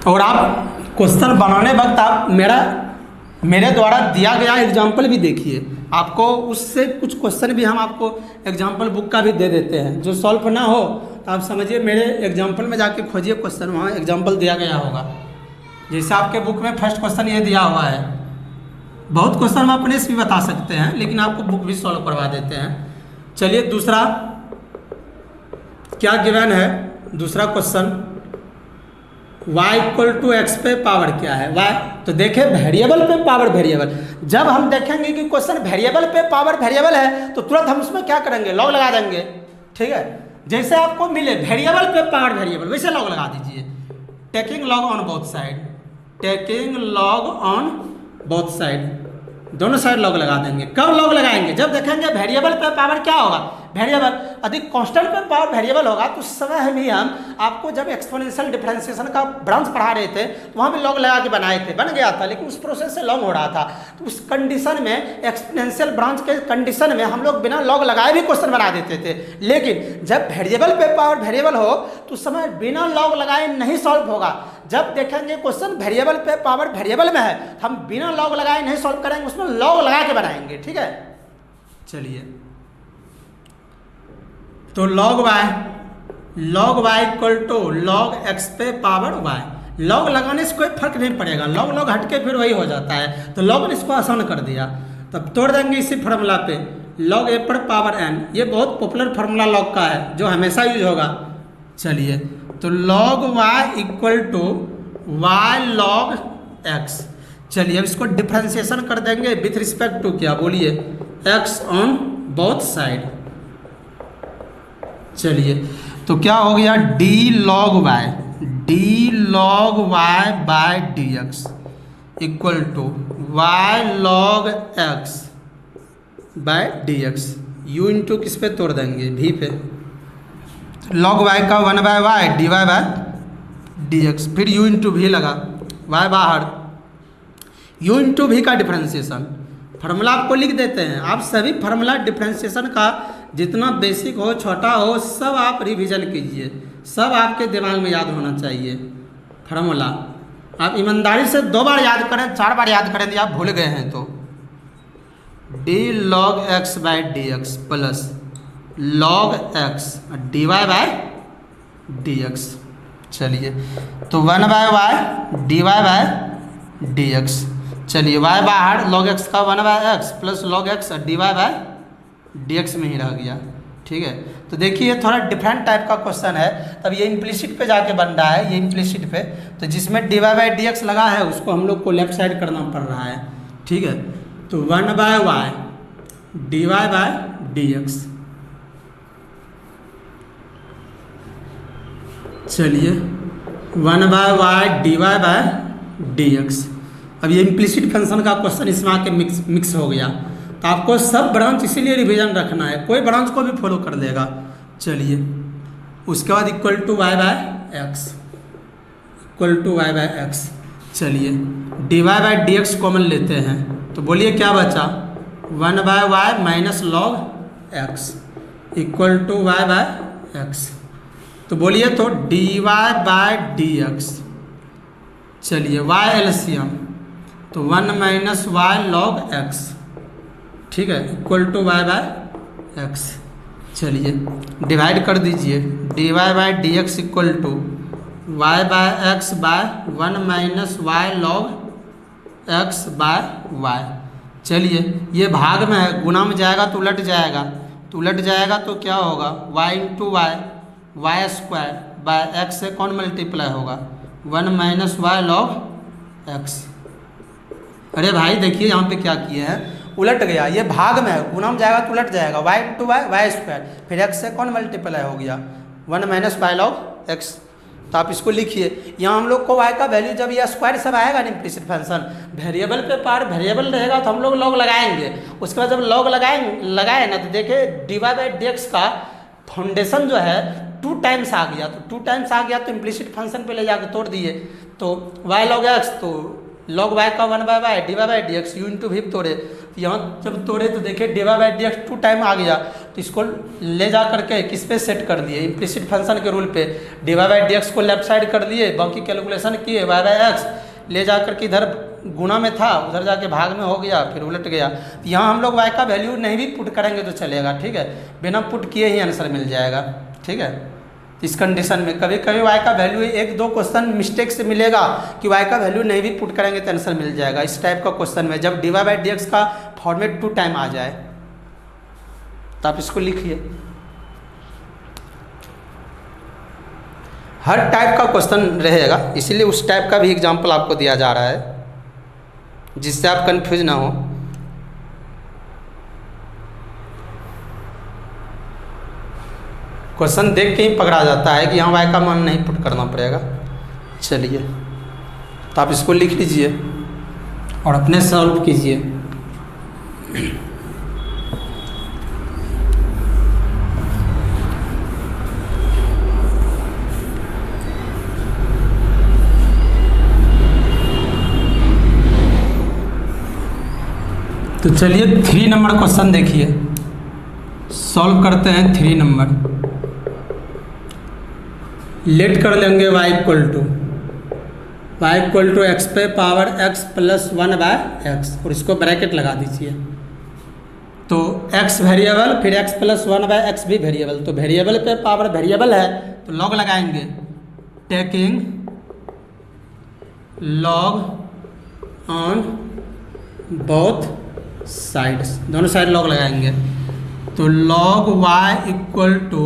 और आप क्वेश्चन बनाने वक्त आप मेरे द्वारा दिया गया एग्जाम्पल भी देखिए, आपको उससे कुछ क्वेश्चन भी हम आपको एग्जाम्पल बुक का भी दे देते हैं। जो सॉल्व ना हो तो आप समझिए मेरे एग्जाम्पल में जाके खोजिए क्वेश्चन, वहाँ एग्जाम्पल दिया गया होगा। जैसे आपके बुक में फर्स्ट क्वेश्चन ये दिया हुआ है, बहुत क्वेश्चन हम अपने से भी बता सकते हैं लेकिन आपको बुक भी सॉल्व करवा देते हैं। चलिए दूसरा क्या गिवन है, दूसरा question y equal to x पे पावर क्या है y। तो देखें वेरिएबल पे पावर वेरिएबल, जब हम देखेंगे कि क्वेश्चन वेरिएबल पे पावर वेरिएबल है तो तुरंत हम उसमें क्या करेंगे, लॉग लगा देंगे। ठीक है, जैसे आपको मिले वेरिएबल पे पावर वेरिएबल वैसे लॉग लगा दीजिए। Taking log on both side, taking log on both side, दोनों साइड लॉग लगा देंगे। कब लॉग लगाएंगे, जब देखेंगे वेरिएबल पे पावर क्या होगा, वेरिएबल अधिक कांस्टेंट पे पावर वेरिएबल होगा। तो उस समय भी हम आपको जब एक्सपोनेंशियल डिफरेंशिएशन का ब्रांच पढ़ा रहे थे तो वहाँ भी लॉग लगा के बनाए थे, बन गया था, लेकिन उस प्रोसेस से लॉन्ग हो रहा था। तो उस कंडीशन में एक्सपोनेंशियल ब्रांच के कंडीशन में हम लोग बिना लॉग लगाए भी क्वेश्चन बना देते थे। लेकिन जब वेरिएबल पे पावर वेरिएबल हो तो उस समय बिना लॉग लगाए नहीं सॉल्व होगा। जब देखेंगे क्वेश्चन वेरिएबल पे पावर वेरिएबल में है तो हम बिना लॉग लगाए नहीं सॉल्व करेंगे, उसमें लॉग लगा के बनाएंगे। ठीक है, चलिए तो log y equal to log x पे पावर वाई। लॉग लगाने से कोई फर्क नहीं पड़ेगा, लॉग लॉग हटके फिर वही हो जाता है, तो लॉग ने इसको आसान कर दिया। तब तोड़ देंगे इसी फार्मूला पे, लॉग ए पर पावर एन, ये बहुत पॉपुलर फार्मूला लॉग का है जो हमेशा यूज होगा। चलिए तो log y equal to y log x. चलिए अब इसको डिफ्रेंसिएशन कर देंगे विथ रिस्पेक्ट टू क्या, बोलिए, एक्स ऑन बोथ साइड। चलिए तो क्या हो गया, d log y by d x equal to y log x by d x. U into किस पे तोड़ देंगे, भी पे, लॉग वाई का 1 by y d y by d x, फिर यू इंटू भी लगा, वाई बाहर, यू इंटू भी का डिफ्रेंसिएशन। फार्मूला आपको लिख देते हैं, आप सभी फार्मूला डिफ्रेंसिएशन का जितना बेसिक हो छोटा हो सब आप रिवीजन कीजिए, सब आपके दिमाग में याद होना चाहिए। फार्मूला आप ईमानदारी से 2 बार याद करें, 4 बार याद करें, आप भूल गए हैं तो d log x by d x plus log x d y by d x. चलिए तो 1 by y d y by d x. चलिए वाई बाहर, लॉग एक्स का 1 by x plus log x d y by d x में ही रह गया। ठीक है, तो देखिए थोड़ा डिफरेंट टाइप का क्वेश्चन है, तब ये इम्प्लिसिट पे जाके बन रहा है, ये इम्प्लिसिट पे, तो जिसमें d y by d x लगा है उसको हम लोग को लेफ्ट साइड करना पड़ रहा है। ठीक है, तो 1 by y d y by d x. चलिए 1 by y d y by d x. अब ये इम्प्लिसिट फंक्शन का क्वेश्चन इसमें आके मिक्स हो गया, तो आपको सब ब्रांच इसीलिए रिवीजन रखना है, कोई ब्रांच को भी फॉलो कर लेगा। चलिए उसके बाद equal to y by x, equal to y by x. चलिए d y by d x common लेते हैं, तो बोलिए क्या बचा, 1 by y minus log x equal to y by x. तो बोलिए तो d y by d x. चलिए वाई एलसीएम, तो 1 माइनस वाई लॉग एक्स, ठीक है, equal to y by x. चलिए डिवाइड कर दीजिए, d y by d x equal to y by x by 1 minus y log x by y. चलिए ये भाग में है, गुना में जाएगा तो उलट जाएगा, तो उलट जाएगा तो क्या होगा, y into y, y square by x से कौन मल्टीप्लाई होगा, 1 माइनस वाई लॉग एक्स। अरे भाई देखिए यहाँ पे क्या किए हैं, उलट गया, ये भाग में है, गुना में जाएगा तो उलट जाएगा, y into y, y square, फिर एक्स से कौन मल्टीप्लाई हो गया, 1 माइनस वाई लॉग एक्स। तो आप इसको लिखिए, यहाँ हम लोग को वाई का वैल्यू जब यह स्क्वायर सब आएगा ना इम्प्लिसिट फंक्शन, वेरिएबल पे पार वेरिएबल रहेगा तो हम लोग लॉग लगाएंगे, उसके बाद जब लॉग लगाए ना तो देखिए d y by d x का फाउंडेशन जो है 2 टाइम्स आ गया, तो 2 टाइम्स आ गया तो इम्प्लिसिट फंक्शन पे ले जाकर तोड़ दिए, तो वाई लॉग एक्स, तो लॉग वाई का 1 by y d y by d x, u into भी तोड़े, यहाँ जब तोड़े तो देखिए d y by d x 2 time आ गया, तो इसको ले जा करके किस पे सेट कर दिए, इम्प्लिसिट फंक्शन के रूल पे। D y by d x को लेफ्ट साइड कर दिए, बाकी कैलकुलेशन किए, वाई बाई एक्स ले जा करके इधर गुणा में था, उधर जाके भाग में हो गया, फिर उलट गया। तो यहाँ हम लोग वाई का वैल्यू नहीं भी पुट करेंगे तो चलेगा, ठीक है, बिना पुट किए ही आंसर मिल जाएगा, ठीक है। इस कंडीशन में कभी कभी वाई का वैल्यू एक दो क्वेश्चन मिस्टेक से मिलेगा कि वाई का वैल्यू नहीं भी पुट करेंगे तो आंसर मिल जाएगा। इस टाइप का क्वेश्चन में जब d y by d x का फॉर्मेट 2 टाइम आ जाए तो आप इसको लिखिए। हर टाइप का क्वेश्चन रहेगा, इसीलिए उस टाइप का भी एग्जाम्पल आपको दिया जा रहा है जिससे आप कंफ्यूज ना हो। क्वेश्चन देख के ही पकड़ा जाता है कि यहाँ वाई का मान नहीं पुट करना पड़ेगा। चलिए, तो आप इसको लिख लीजिए और अपने सॉल्व कीजिए। तो चलिए 3 नंबर क्वेश्चन देखिए, सॉल्व करते हैं 3 नंबर। लेट कर लेंगे y इक्वल टू एक्स पे power x plus 1 by x, और इसको ब्रैकेट लगा दीजिए। तो x वेरिएबल, फिर x प्लस 1 बाय एक्स भी वेरिएबल, तो वेरिएबल पे पावर वेरिएबल है तो लॉग लगाएंगे, taking log on both sides, दोनों साइड लॉग लगाएंगे। तो log y equal to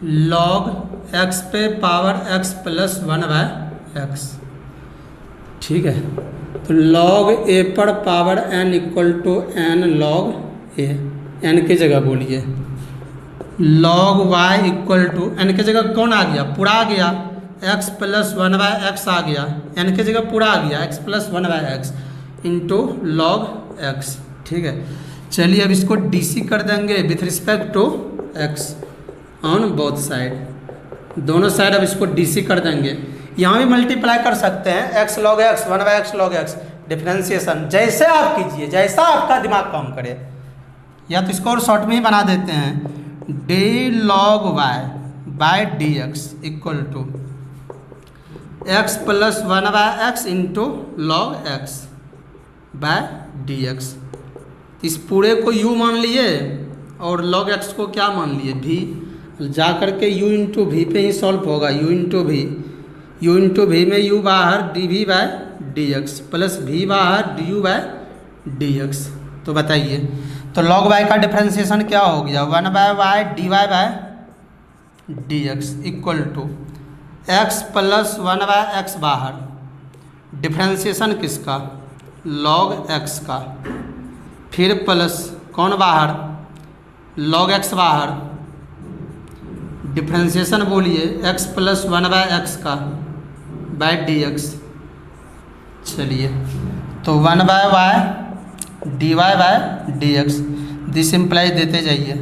log x पे power x plus 1 by x, ठीक है। तो log a पर power n equal to n log a, n की जगह बोलिए। log y equal to n की जगह कौन आ गया, पूरा आ गया, x प्लस 1 बाय एक्स आ गया, n की जगह पूरा आ गया, x plus 1 by x into log x, ठीक है। चलिए अब इसको DC कर देंगे with respect to x on both side, दोनों साइड अब इसको DC कर देंगे। यहाँ भी मल्टीप्लाई कर सकते हैं, x log x 1 by x log x, differentiation जैसे आप कीजिए, जैसा आपका दिमाग काम करे। या तो इसको और शॉर्ट में ही बना देते हैं, d log y by d x equal to x plus 1 by x into log x by d x. इस पूरे को u मान लिए और log x को क्या मान लिए, v, जा करके u इंटू वी पे ही सॉल्व होगा, u इंटू वी में u बाहर dv by d x plus v बाहर du बाय डी एक्स। तो बताइए, तो log y का डिफ्रेंसिएशन क्या हो गया, 1 by y d y by d x equal to x plus 1 by x बाहर, डिफ्रेंसिएशन किसका, log x का, फिर प्लस कौन बाहर, log x बाहर, डिफ्रेंसिएशन बोलिए x प्लस 1 बाय एक्स का बाय डी एक्स। चलिए, तो 1 by y d y by d x, this imply देते जाइए,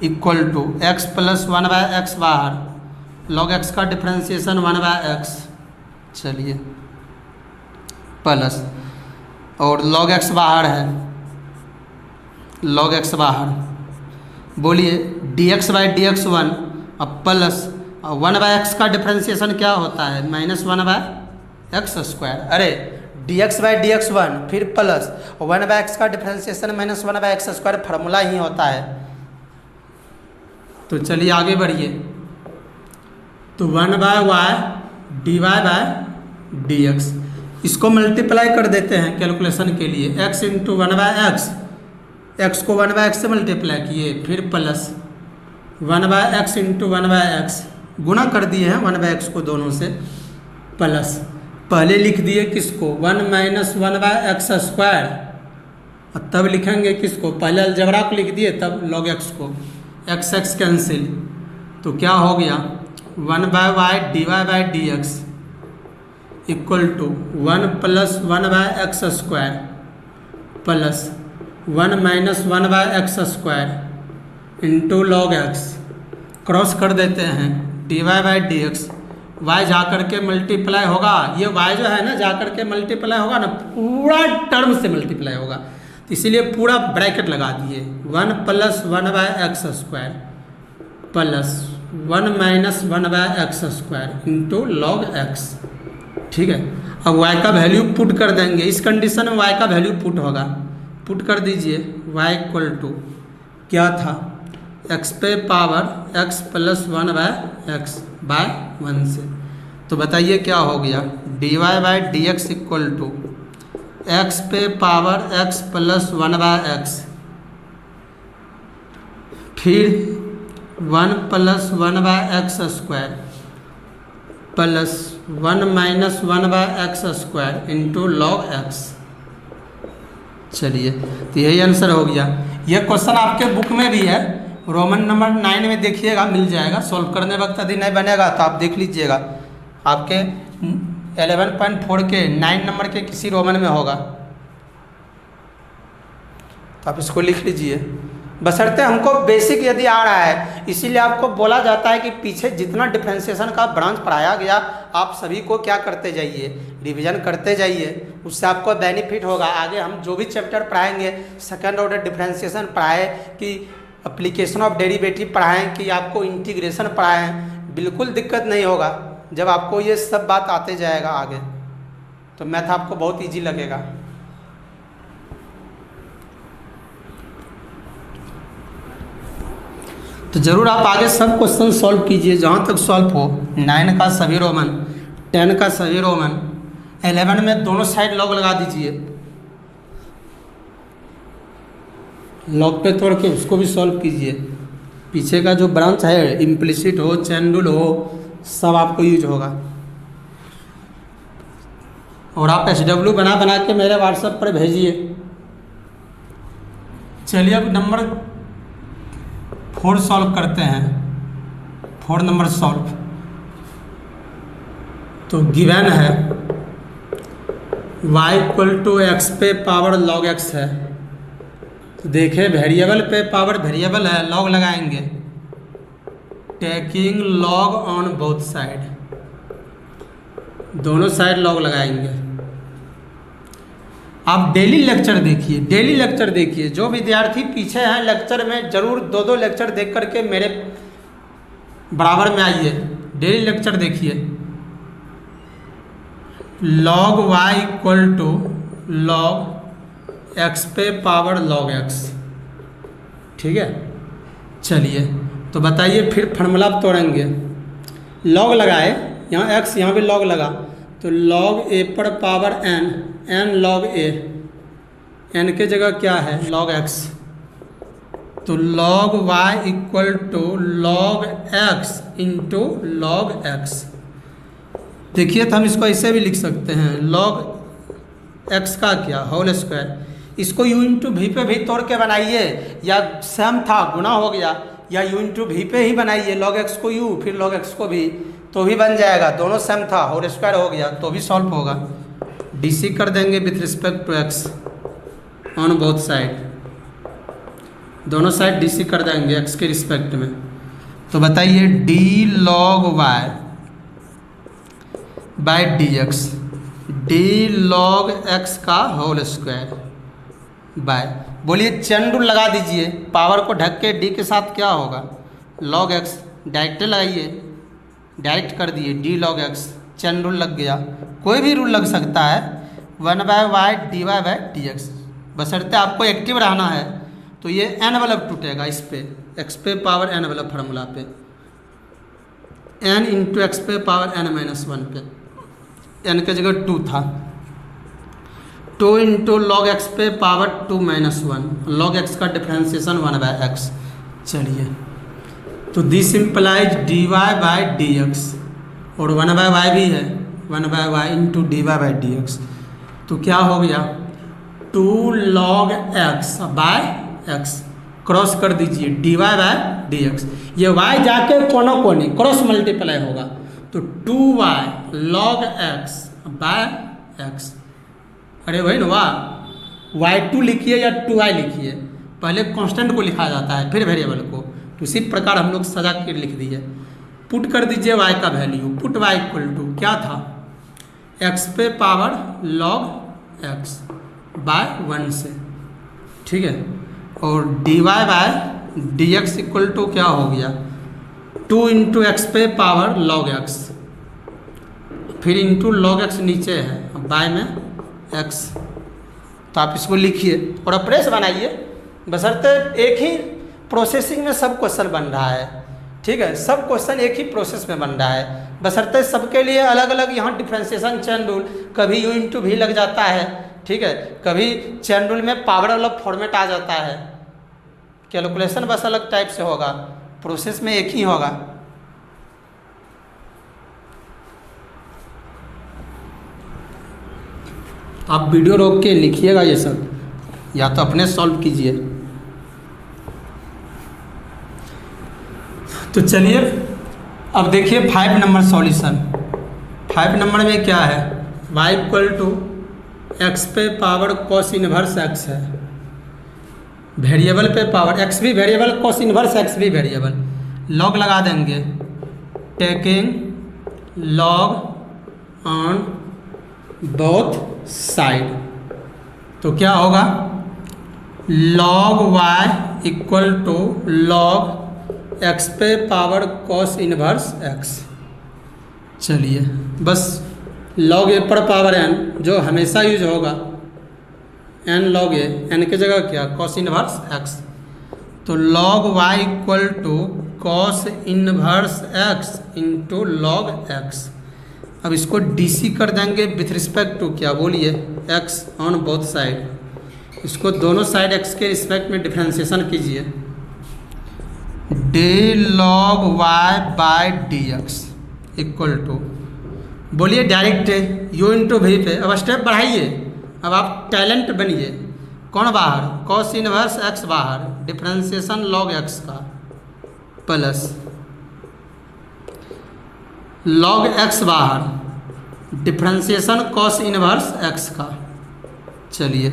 equal to x plus 1 by x बाहर, log x का डिफ्रेंसिएशन 1 बाय एक्स, चलिए प्लस, और log x बाहर है, log x बाहर, बोलिए dx बाई डी एक्स 1, अब प्लस 1 बाय एक्स का डिफ्रेंसिएशन क्या होता है, माइनस 1 बाय एक्स स्क्वायर, अरे dx बाई डी एक्स 1 फिर प्लस 1 बाय एक्स का differentiation minus 1 by x square, formula ही होता है। तो चलिए आगे बढ़िए, तो 1 by y d y by d x, इसको मल्टीप्लाई कर देते हैं कैलकुलेशन के लिए, x into 1 by x, x को 1 बाय एक्स से मल्टीप्लाई किए, फिर plus 1 by x into 1 by x, गुणा कर दिए हैं 1 बाय एक्स को दोनों से, प्लस पहले लिख दिए किसको, 1 माइनस 1 बाय एक्स स्क्वायर, और तब लिखेंगे किसको, पहले अलजेब्रा को लिख दिए तब log x को, x x कैंसिल, तो क्या हो गया 1 by y d y by d x equal to 1 plus 1 by x square plus 1 minus 1 by x square into log x, cross कर देते हैं d y by d x, y जा कर के मल्टीप्लाई होगा, ये वाई जो है ना जा कर के मल्टीप्लाई होगा ना, पूरा टर्म से मल्टीप्लाई होगा, तो इसीलिए पूरा ब्रैकेट लगा दिए 1 + 1/x² plus 1 - 1/x² into log x। ठीक है, अब y का वैल्यू पुट कर देंगे। इस कंडीशन में y का वैल्यू पुट होगा, पुट कर दीजिए y = क्या था x पे पावर x + 1/x/1 से। तो बताइए क्या हो गया, dy/dx = x पे पावर x + 1/x, फिर 1 + 1/x² plus 1 - 1/x² into log x। चलिए, तो यही आंसर हो गया। यह क्वेश्चन आपके बुक में भी है, रोमन नंबर 9 में देखिएगा, मिल जाएगा। सॉल्व करने वक्त यदि नहीं बनेगा तो आप देख लीजिएगा, आपके 11.4 के 9 नंबर के किसी रोमन में होगा, तो आप इसको लिख लीजिए। बशर्ते हमको बेसिक यदि आ रहा है, इसीलिए आपको बोला जाता है कि पीछे जितना डिफरेंशिएशन का ब्रांच पढ़ाया गया आप सभी को क्या करते जाइए, रिवीजन करते जाइए, उससे आपको बेनिफिट होगा। आगे हम जो भी चैप्टर पढ़ाएंगे, सेकंड ऑर्डर डिफरेंशिएशन पढ़ाए कि एप्लीकेशन ऑफ डेरिवेटिव पढ़ाएं कि आपको इंटीग्रेशन पढ़ाएं, बिल्कुल दिक्कत नहीं होगा जब आपको ये सब बात आते जाएगा आगे, तो मैथ आपको बहुत ईजी लगेगा। तो ज़रूर आप आगे सब क्वेश्चन सॉल्व कीजिए जहाँ तक सॉल्व हो। 9 का सभी रोमन, 10 का सभी रोमन, 11 में दोनों साइड लॉग लगा दीजिए, लॉग पे तोड़ के उसको भी सॉल्व कीजिए। पीछे का जो ब्रांच है, इम्प्लिसिट हो, चेन रूल हो, सब आपको यूज होगा। और आप SW बना के मेरे व्हाट्सएप पर भेजिए। चलिए अब नंबर 4 सॉल्व करते हैं। 4 नंबर सॉल्व। तो गिवन है y = x पे पावर log x है। तो देखिए वेरिएबल पे पावर वेरिएबल है, लॉग लगाएंगे, taking log on both side, दोनों साइड लॉग लगाएंगे। आप डेली लेक्चर देखिए, डेली लेक्चर देखिए। जो विद्यार्थी पीछे हैं लेक्चर में, जरूर 2-2 लेक्चर देख करके मेरे बराबर में आइए, डेली लेक्चर देखिए। log y = log x पे पावर log x। ठीक है, चलिए तो बताइए फिर फार्मूला तोड़ेंगे। लॉग लगाए, यहाँ x यहाँ भी लॉग लगा, तो log a पर power n log a, n के जगह क्या है log x, तो log y = log x into log x। देखिए तो हम इसको ऐसे भी लिख सकते हैं, log x का क्या होल स्क्वायर, इसको u इंटू वी पे भी तोड़ के बनाइए, या सेम था गुना हो गया, या u इंटू वी पे ही बनाइए, log x को u फिर log x को भी, तो भी बन जाएगा। दोनों सेम था, होल स्क्वायर हो गया तो भी सॉल्व होगा। DC कर देंगे with respect to x on both side, दोनों साइड DC कर देंगे x के रिस्पेक्ट में। तो बताइए d log y bye dx, d log x का होल स्क्वायर बाय, बोलिए चेन रूल लगा दीजिए, पावर को ढक के d के साथ क्या होगा log x, डायरेक्ट लगाइए, डायरेक्ट कर दिए d log x, chain rule लग गया। कोई भी रूल लग सकता है, 1/y dy/dx, बशर्ते आपको एक्टिव रहना है। तो ये एनवेलप टूटेगा इस पे, x पे पावर एनवेलप फार्मूला पे, n इंटू एक्स पे पावर n-1 पे, n के जगह 2 था, 2 इंटू लॉग एक्स पे पावर 2-1, लॉग एक्स का डिफ्रेंसिएशन 1/x। चलिए तो दिस इम्प्लाइज dy/dx, और 1/y भी है, 1/y इंटू dy/dx, तो क्या हो गया 2 log x by x, cross कर दीजिए dy/dx, ये y जाके कोना कोनी क्रॉस मल्टीप्लाई होगा, तो 2y log x by x। अरे वही ना, वाह y2 लिखिए या 2y लिखिए, पहले कांस्टेंट को लिखा जाता है फिर वेरिएबल को, तो इसी प्रकार हम लोग सजा के लिख दिए। पुट कर दीजिए y का वैल्यू, पुट y = क्या था x पे पावर log x बाय 1 से, ठीक है, और dy by dx equal to क्या हो गया 2 इंटू एक्स पे पावर log x, फिर इंटू log x नीचे है, बाय में x। तो आप इसको लिखिए और अप्रेस बनाइए, बशर्ते एक ही प्रोसेसिंग में सब क्वेश्चन बन रहा है। ठीक है, सब क्वेश्चन एक ही प्रोसेस में बन रहा है, बशर्ते सबके लिए अलग अलग यहाँ डिफ्रेंशिएशन चेन रूल, कभी u इंटू भी लग जाता है। ठीक है, कभी चेन रूल में पावर वाला फॉर्मेट आ जाता है, कैलकुलेशन बस अलग टाइप से होगा, प्रोसेस में एक ही होगा। आप वीडियो रोक के लिखिएगा ये सब, या तो अपने सॉल्व कीजिए। तो चलिए अब देखिए 5 नंबर सॉल्यूशन। 5 नंबर में क्या है, y इक्वल टू एक्स पे पावर कॉस इनवर्स एक्स है, वेरिएबल पे पावर x भी वेरिएबल, कॉस इनवर्स x भी वेरिएबल, लॉग लगा देंगे, taking log on both side. तो क्या होगा, log y equal to log x पे पावर cos इनवर्स x। चलिए बस log a पर पावर n जो हमेशा यूज होगा, n log a, n की जगह क्या cos इनवर्स x। तो log y equal to cos inverse x into log x। अब इसको DC कर देंगे विथ रिस्पेक्ट टू क्या, बोलिए x ऑन बोथ साइड। इसको दोनों साइड x के रिस्पेक्ट में डिफ्रेंशिएशन कीजिए, d log y by d x equal to, बोलिए डायरेक्ट u इंटू भी पे। अब स्टेप बढ़ाइए, अब आप टैलेंट बनिए। कौन बाहर, cos इनवर्स x बाहर, डिफ्रेंशिएशन log x का प्लस log x बाहर, डिफ्रेंशिएशन cos इनवर्स x का। चलिए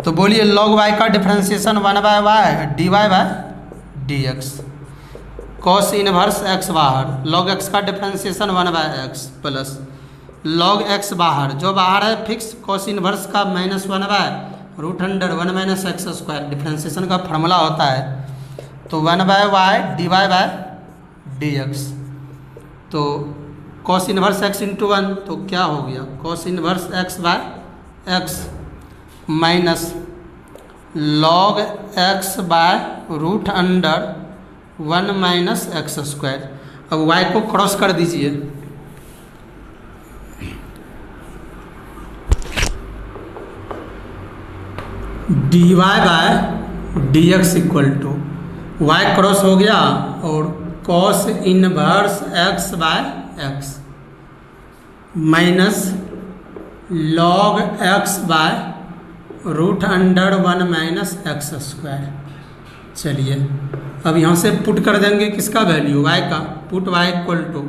तो बोलिए log y का differentiation 1 by y d y by d x, cos inverse x बाहर, log x का differentiation 1 by x plus log x बाहर, जो बाहर है फिक्स, कॉस इनवर्स का -1 by root under 1 minus x square, differentiation का formula होता है। तो 1 by y d y by d x. तो कॉस इनवर्स x इंटू 1 तो क्या हो गया, कॉस inverse x by x minus log x by root under 1 minus x square. अब y को क्रॉस कर दीजिए, d y by d x equal to y cross हो गया और cos inverse x by x minus log x by root under 1 minus x square. चलिए अब यहाँ से पुट कर देंगे किसका वैल्यू, y का, पुट y इक्वल टू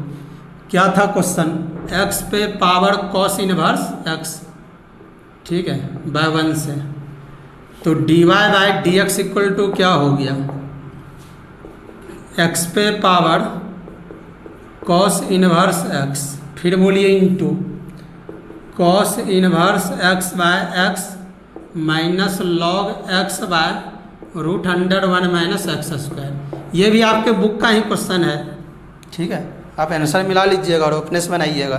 क्या था क्वेश्चन, x पे पावर cos इनवर्स x, ठीक है, बाय 1 से। तो dy by d x equal to क्या हो गया, x पे पावर cos इनवर्स x, फिर बोलिए into cos inverse x by x minus log x by root under 1 minus x square. ये भी आपके बुक का ही क्वेश्चन है, ठीक है, आप आंसर मिला लीजिएगा और अपने से बनाइएगा।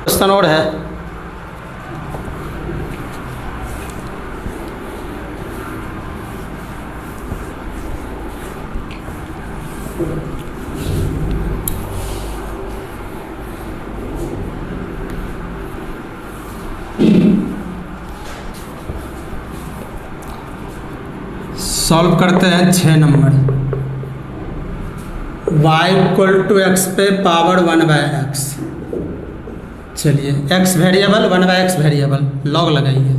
क्वेश्चन और है, सॉल्व करते हैं 6 number. y equal to x पे पावर 1 बाय एक्स। चलिए x variable 1 by x variable, log लगाइए,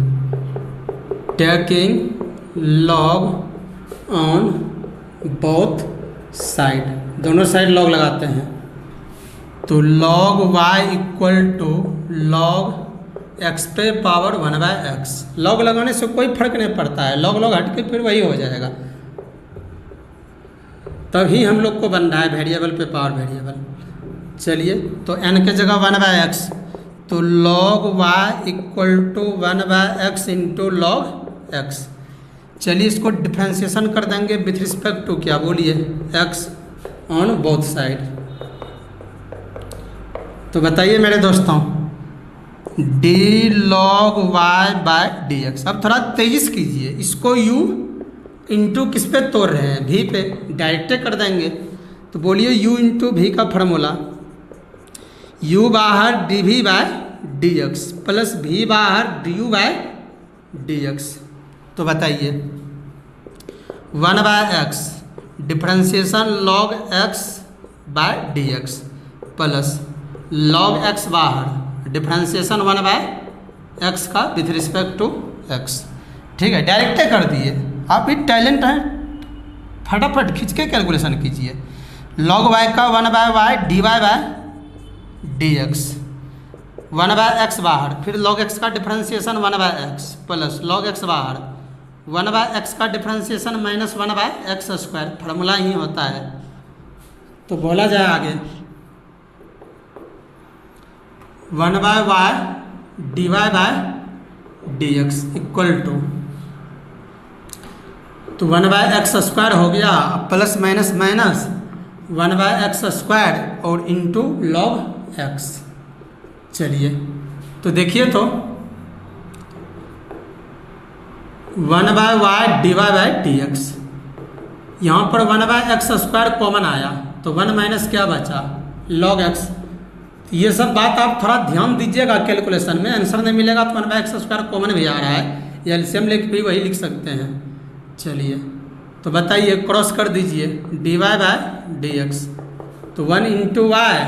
taking log on both side, दोनों साइड लॉग लगाते हैं। तो log y equal to log x पे पावर 1 बाय एक्स। लॉग लगाने से कोई फर्क नहीं पड़ता है, लॉग हट के फिर वही हो जाएगा। तभी हम लोग को बन रहा है वेरिएबल पे पावर वेरिएबल। चलिए, तो n के जगह 1/x, तो log y equal to 1/x into log x. चलिए, इसको डिफ्रेंशिएशन कर देंगे विथ रिस्पेक्ट टू क्या, बोलिए, x ऑन बोथ साइड। तो बताइए मेरे दोस्तों, d log y by d x. अब थोड़ा तेजी से कीजिए, इसको u इंटू किस पे तोड़ रहे हैं, v पे, डायरेक्ट कर देंगे। तो बोलिए u इंटू वी का फॉर्मूला, u बाहर d v by d x plus v बाहर d u by d x. तो बताइए 1/x differentiation log x by d x plus log x बाहर डिफ्रेंशिएशन 1/x का विथ रिस्पेक्ट टू x। ठीक है, direct कर दिए, आप भी टैलेंट हैं, फटाफट खींच के कैलकुलेशन कीजिए। log y का 1/y dy by d x, 1/x बाहर, फिर log x का differentiation 1/x plus log x बाहर 1/x का differentiation minus 1/x square, formula ही होता है। तो बोला जाए आगे 1/y dy by d x equal to, तो 1/x स्क्वायर हो गया plus minus minus 1/x square और इंटू लॉग x। चलिए, तो देखिए, तो 1/y dy by d x, यहाँ पर 1/x स्क्वायर कॉमन आया तो 1 माइनस क्या बचा, log x। ये सब बात आप थोड़ा ध्यान दीजिएगा कैलकुलेशन में, आंसर नहीं मिलेगा तो 1/x स्क्वायर कॉमन भी आ रहा है, या एलसीएम लिख भी वही लिख सकते हैं। चलिए, तो बताइए, क्रॉस कर दीजिए dy बाय डी एक्स, तो 1 इंटू वाई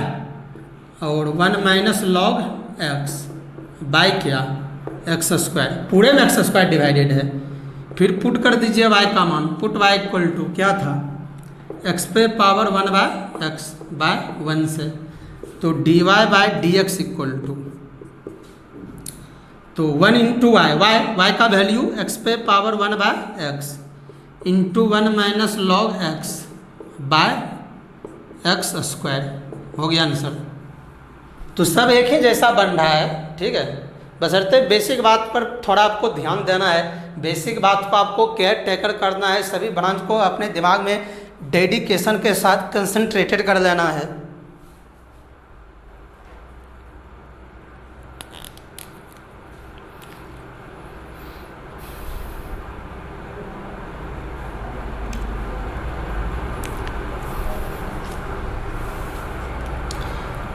और 1 माइनस लॉग x बाय क्या, एक्स स्क्वायर, पूरे में एक्स स्क्वायर डिवाइडेड है। फिर पुट कर दीजिए y का मान, पुट y इक्वल टू क्या था, x पे पावर 1/x बाय 1 से, तो dy by d x equal to, तो 1 इंटू y का वैल्यू x पे power 1/x into 1 minus log x by x square, हो गया आंसर। तो सब एक ही जैसा बन रहा है, ठीक है, बशर्ते बेसिक बात पर थोड़ा आपको ध्यान देना है, बेसिक बात को आपको केयर टेकर करना है, सभी ब्रांच को अपने दिमाग में डेडिकेशन के साथ कंसंट्रेटेड कर लेना है।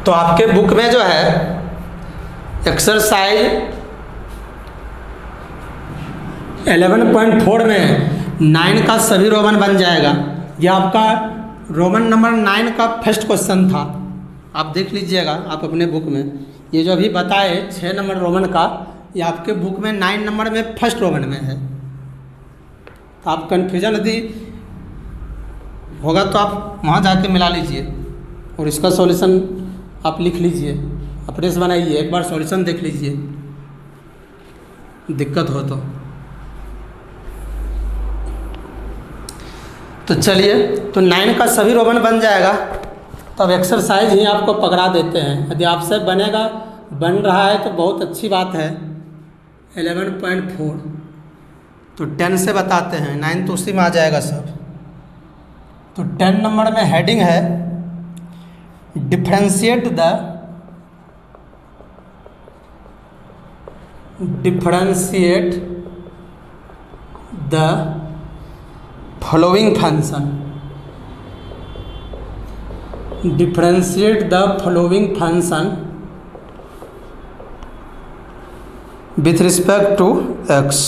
तो आपके बुक में जो है एक्सरसाइज 11.4 में 9 का सभी रोमन बन जाएगा। ये आपका रोमन नंबर 9 का फर्स्ट क्वेश्चन था, आप देख लीजिएगा आप अपने बुक में। ये जो अभी बताए 6 नंबर रोमन का, ये आपके बुक में 9 नंबर में फर्स्ट रोमन में है। तो आप कन्फ्यूजन यदि होगा तो आप वहाँ जाके मिला लीजिए और इसका सॉल्यूशन आप लिख लीजिए, अपने से बनाइए, एक बार सॉल्यूशन देख लीजिए, दिक्कत हो तो चलिए, तो 9 का सभी रोमन बन जाएगा। तो अब एक्सरसाइज ही आपको पकड़ा देते हैं, यदि आपसे बनेगा, बन रहा है तो बहुत अच्छी बात है। 11.4 तो 10 से बताते हैं, 9 तो उसी में आ जाएगा सब। तो 10 नंबर में हेडिंग है differentiate the following function, differentiate the following function with respect to x,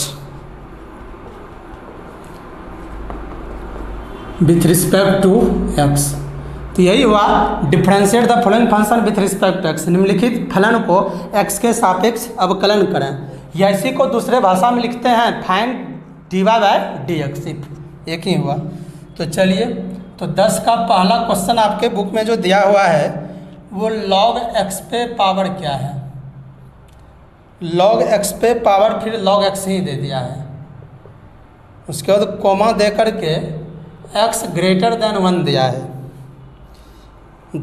with respect to x। तो यही हुआ differentiate the following function with respect to x, निम्नलिखित फलन को x के सापेक्ष अवकलन करें, या इसी को दूसरे भाषा में लिखते हैं find dy by d x, एक ही हुआ। तो चलिए, तो 10 का पहला क्वेश्चन आपके बुक में जो दिया हुआ है वो log x पे पावर क्या है, log x पे पावर, फिर log x ही दे दिया है, उसके बाद कोमा दे करके x ग्रेटर देन 1 दिया है।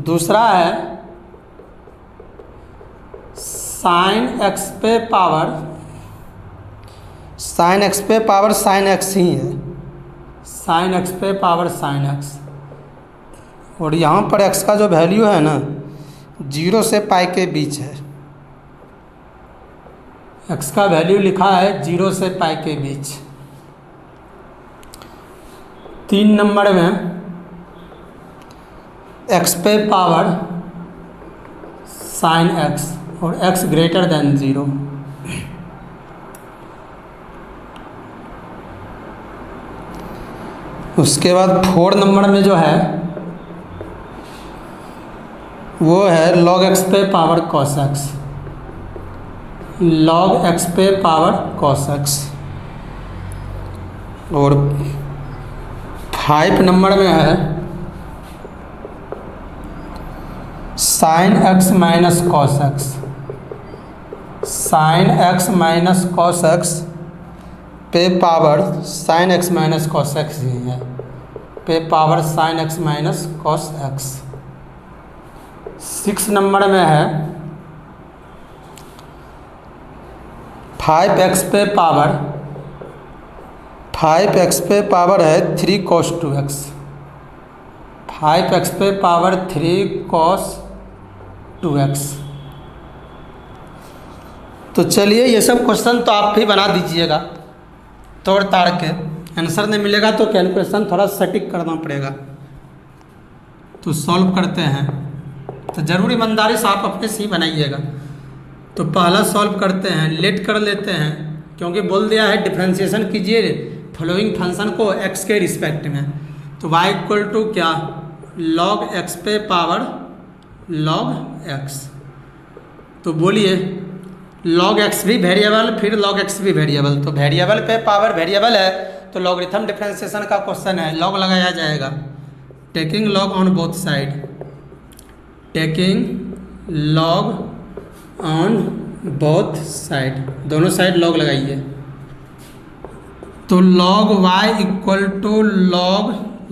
दूसरा है साइन एक्स पे पावर साइन x ही है, साइन x पे पावर साइन x। और यहाँ पर x का जो वैल्यू है ना 0 से पाई के बीच है। x का वैल्यू लिखा है 0 से पाई के बीच। 3 नंबर में x पे पावर साइन x और x ग्रेटर देन 0। उसके बाद 4 नंबर में जो है वो है log x पे power cos x, log x पे पावर cos x। और 5 नंबर में है sine x minus cos x, sine x minus cos x पे power sine x minus cos x ही है, पे power sine x minus cos x। 6 number में है 5x पे पावर है 3 cos 2x, 5x पे पावर 3 cos 2x। तो चलिए ये सब क्वेश्चन तो आप भी बना दीजिएगा तोड़ ताड़ के। आंसर नहीं मिलेगा तो कैलकुलेशन थोड़ा सटीक करना पड़ेगा। तो सॉल्व करते हैं, तो ज़रूर ईमानदारी से आप अपने से ही बनाइएगा। तो पहला सॉल्व करते हैं, लेट कर लेते हैं क्योंकि बोल दिया है डिफ्रेंशिएशन कीजिए फॉलोइंग फंक्शन को x के रिस्पेक्ट में। तो y इक्वल टू क्या, log x पे पावर log x। तो बोलिए log x भी वेरिएबल फिर log x भी वेरिएबल, तो वेरिएबल पे पावर वेरिएबल है तो लॉगरिथम डिफ्रेंशिएशन का क्वेश्चन है, log लगाया जाएगा। Taking log on both side, taking log on both side, दोनों साइड log लगाइए। तो log y equal to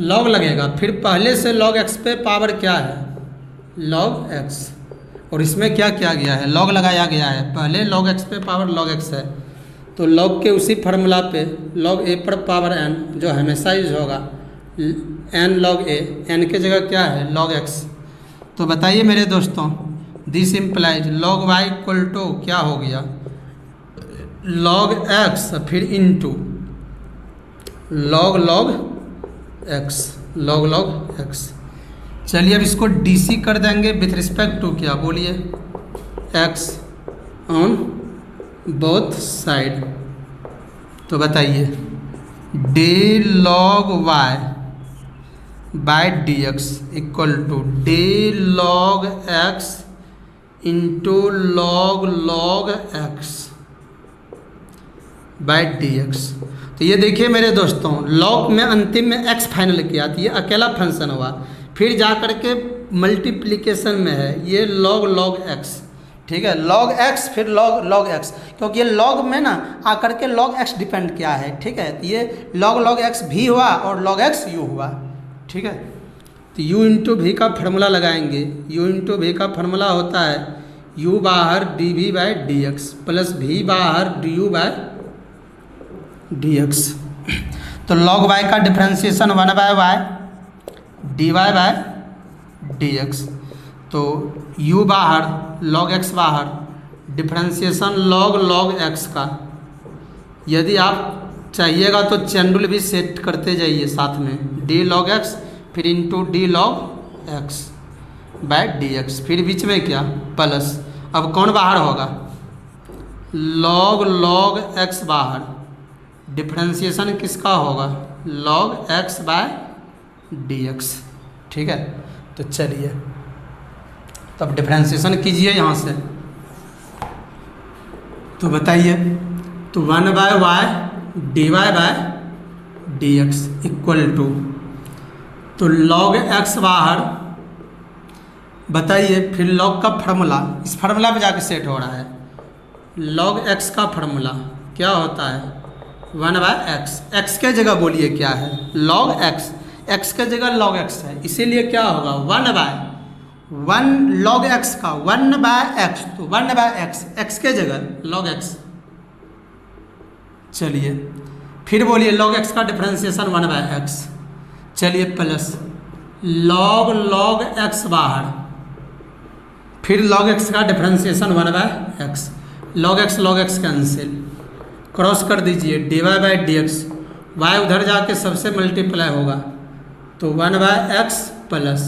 log लगेगा, फिर पहले से log x पे पावर क्या है log x, और इसमें क्या किया गया है log लगाया गया है, पहले log x पे पावर log x है तो log के उसी फार्मूला पे log a पर पावर n जो हमेशा यूज होगा n log a, n की जगह क्या है log x। तो बताइए मेरे दोस्तों this implies log y equal to क्या हो गया log x फिर इनटू log x। चलिए अब इसको DC कर देंगे विथ रिस्पेक्ट टू क्या, बोलिए x ऑन बोथ साइड। तो बताइए d log y bye dx equal to d log x into log x by dx। तो ये देखिए मेरे दोस्तों log में अंतिम में x फाइनल किया तो ये अकेला फंक्शन हुआ, फिर जा कर के मल्टीप्लिकेशन में है ये log x, ठीक है log x फिर log x, क्योंकि ये log में ना आकर के log x डिपेंड किया है, ठीक है। तो ये log x भी हुआ और log x u हुआ, ठीक है। तो u इंटू भी का फार्मूला लगाएंगे, u इंटू भी का फार्मूला होता है u बाहर dv by dx plus v बाहर du बाय dx। तो log y का differentiation 1 by y dy by dx। तो u बाहर log x बाहर डिफ्रेंशिएशन log x का। यदि आप चाहिएगा तो चैंडुल भी सेट करते जाइए साथ में, d log x फिर into d log x by dx, फिर बीच में क्या प्लस। अब कौन बाहर होगा log x बाहर, डिफ्रेंशिएशन किसका होगा log x बाय dx, ठीक है। तो चलिए तब डिफ्रेंशिएशन कीजिए यहाँ से। तो बताइए तो 1 by y dy by dx equal to, तो log x बाहर बताइए, फिर log का फार्मूला इस फार्मूला पे जाके सेट हो रहा है, log x का फार्मूला क्या होता है 1 बाय x, x के जगह बोलिए क्या है log x, एक्स के जगह लॉग एक्स है, इसीलिए क्या होगा 1/1 लॉग एक्स का 1/x, तो 1/x, एक्स के जगह लॉग एक्स। चलिए फिर बोलिए लॉग एक्स का डिफरेंशिएशन 1/x। चलिए प्लस लॉग एक्स बाहर, फिर लॉग एक्स का differentiation 1/x, log x cancel, cross कर दीजिए dy/dx, y उधर जाके सबसे मल्टीप्लाई होगा तो 1/x plus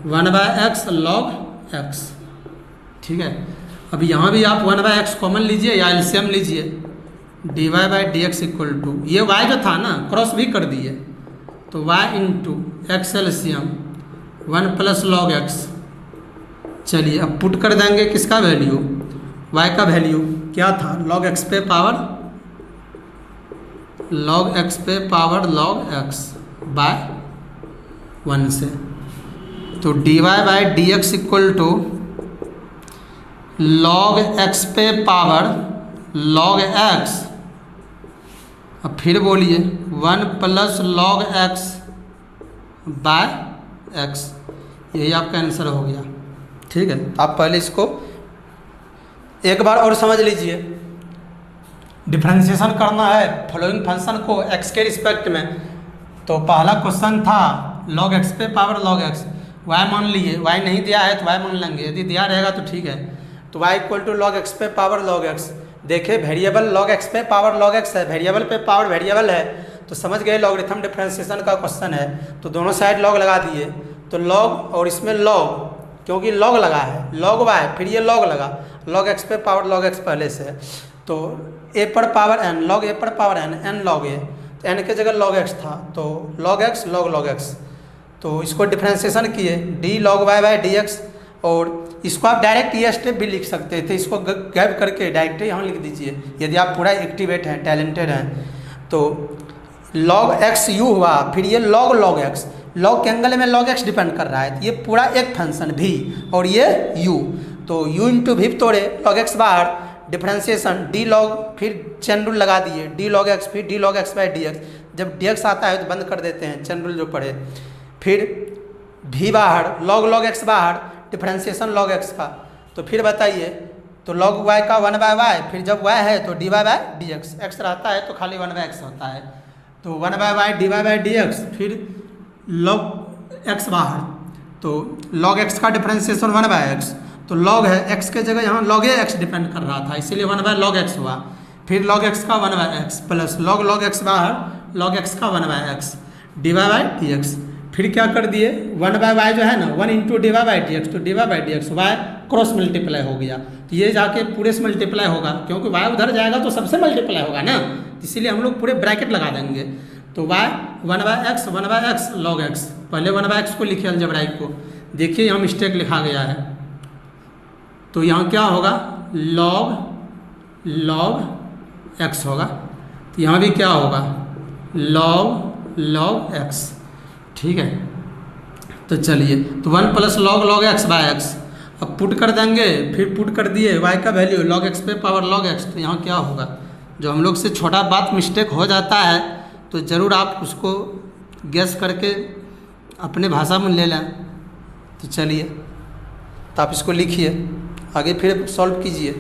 1/x log x। ठीक है, अब यहाँ भी आप 1/x कॉमन लीजिए या एलसीएम लीजिए, dy/dx इक्वल टू ये y जो था ना क्रॉस भी कर दिए तो y into x LCM 1 plus log x। चलिए अब पुट कर देंगे किसका वैल्यू, y का वैल्यू क्या था log x पे पावर log x बाय 1 से, तो dy/dx equal to log x पे पावर log x, अब फिर बोलिए 1 plus log x by x, यही आपका आंसर हो गया। ठीक है, आप पहले इसको एक बार और समझ लीजिए। डिफरेंशिएशन करना है फॉलोइंग फंक्शन को x के रिस्पेक्ट में, तो पहला क्वेश्चन था log x पे पावर log x, y मान लिए, y नहीं दिया है तो y मान लेंगे, यदि दिया रहेगा तो ठीक है, तो y equal to log x पे पावर log x। देखिए वेरिएबल log x पे पावर log x है, वेरिएबल पे पावर वेरिएबल है, तो समझ गए लॉगरिथम डिफरेंशिएशन का क्वेश्चन है, तो दोनों साइड log लगा दिए, तो log और इसमें log, क्योंकि log लगा है log y, फिर ये log लगा log x पे पावर log x पहले से है, तो a पर पावर n log a पर पावर n log a, तो n के जगह log x था तो log x log x, तो इसको डिफरेंशिएशन किए d log y/dx, और इसको आप डायरेक्ट ये स्टेप भी लिख सकते थे, इसको गैप करके डायरेक्ट यहाँ लिख दीजिए यदि आप पूरा एक्टिवेट हैं, टैलेंटेड हैं। तो log x u हुआ, फिर ये log x, log के एंगल में log x डिपेंड कर रहा है, तो ये पूरा एक फंक्शन v और ये u, तो u इंटू v तोड़े log x बाहर, डिफरेंशिएशन d log, फिर चेन रूल लगा दिए d log x, फिर d log x/dx, जब dx आता है तो बंद कर देते हैं चेन रूल जो पढ़े, फिर v बाहर log x बाहर, डिफरेंशिएशन log x का, तो फिर बताइए तो log y का 1/y, फिर जब y है तो dy/dx, x रहता है तो खाली 1/x होता है, तो 1/y dy/dx, फिर log x बाहर, तो log x का डिफरेंशिएशन 1/x, तो log है x के जगह यहाँ log x डिपेंड कर रहा था, इसीलिए 1/log x हुआ, फिर log x का 1/x प्लस log x बाहर log x का 1/x dy/dx, फिर क्या कर दिए 1/y जो है ना 1 इंटू dy/dx, तो dy/dx y क्रॉस मल्टीप्लाई हो गया, तो ये जाके पूरे से मल्टीप्लाई होगा, क्योंकि y उधर जाएगा तो सबसे मल्टीप्लाई होगा ना, इसीलिए हम लोग पूरे ब्रैकेट लगा देंगे, तो y 1/x log x, पहले 1/x को लिखे अलजेब्राइक को, देखिए यहाँ मिस्टेक लिखा गया है, तो यहाँ क्या होगा log x होगा, तो यहाँ भी क्या होगा log x। ठीक है, तो चलिए तो 1 plus log x by x, अब पुट कर देंगे, फिर पुट कर दिए y का वैल्यू log x पे पावर log x, तो यहाँ क्या होगा, जो हम लोग से छोटा बात मिस्टेक हो जाता है तो ज़रूर आप उसको गेस करके अपने भाषा में ले लें। तो चलिए तो आप इसको लिखिए, आगे फिर सॉल्व कीजिए।